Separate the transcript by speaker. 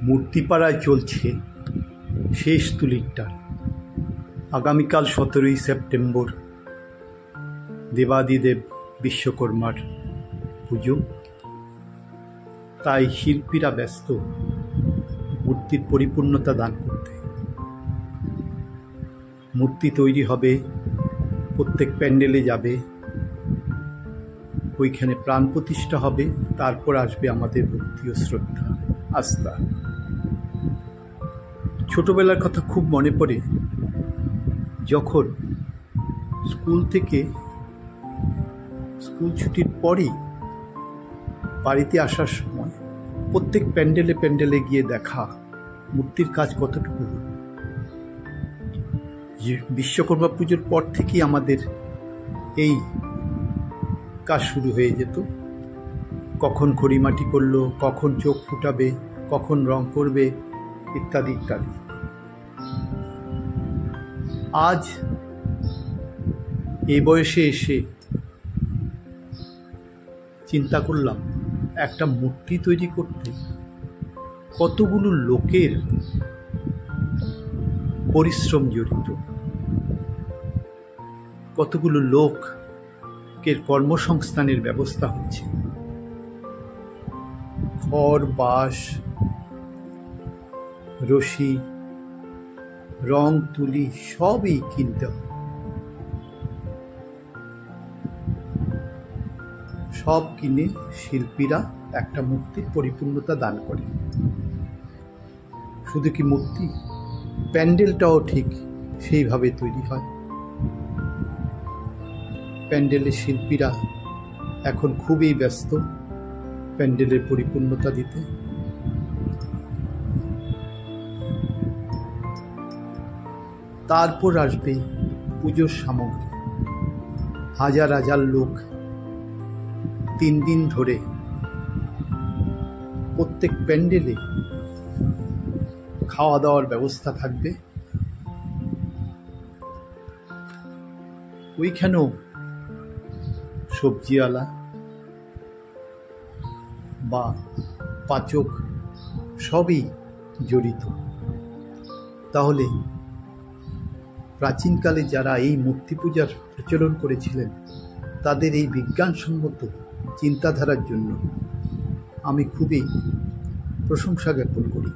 Speaker 1: মূর্তিপাড়ায় চলছে শেষ তুলির টান। আগামীকাল 17ই সেপ্টেম্বর দেবাদিদেব বিশ্বকর্মার পুজো। তাই শিল্পীরা ব্যস্ত মূর্তির পরিপূর্ণতা দান করতে। মূর্তি তৈরি হবে, প্রত্যেক প্যান্ডেলে যাবে, ওইখানে প্রাণ প্রতিষ্ঠা হবে, তারপর আসবে আমাদের ভক্তি ও শ্রদ্ধা, আস্থা। ছোটবেলার কথা খুব মনে পড়ে, যখন স্কুল ছুটির পরেই বাড়িতে আসার সময় প্রত্যেক প্যান্ডেলে প্যান্ডেলে গিয়ে দেখা মূর্তির কাজ কতটুকু। বিশ্বকর্মা পুজোর পর থেকেই আমাদের এই কাজ শুরু হয়ে যেত। কখন খড়িমাটি করলো, কখন চোখ ফুটাবে, কখন রং করবে, ইত্যাদি ইত্যাদি। আজ এই বয়সে এসে চিন্তা করলাম, একটা মূর্তি তৈরি করতে কতগুলো লোকের পরিশ্রম জড়িত, কতগুলো লোকের কর্মসংস্থানের ব্যবস্থা হচ্ছে। খড়, বাঁশ, রশি, রং, তুলি সবই কিনতে হয়। সব কিনে শিল্পীরা একটা মূর্তির পরিপূর্ণতা দান করে। শুধু কি মূর্তি, প্যান্ডেলটাও ঠিক সেইভাবে তৈরি হয়। প্যান্ডেলের শিল্পীরা এখন খুবই ব্যস্ত প্যান্ডেলের পরিপূর্ণতা দিতে। তারপর আসবে পুজোর সামগ্রী। হাজার হাজার লোক 3 দিন ধরে প্রত্যেক প্যান্ডেলে খাওয়া দাওয়ার ব্যবস্থা থাকবে। ওইখানেও সবজিওয়ালা বা পাচক সবই জড়িত। তাহলে প্রাচীনকালে যারা এই মূর্তি পূজার প্রচলন করেছিলেন, তাদের এই বিজ্ঞানসম্মত চিন্তাধারার জন্য আমি খুবই প্রশংসা জ্ঞাপন করি।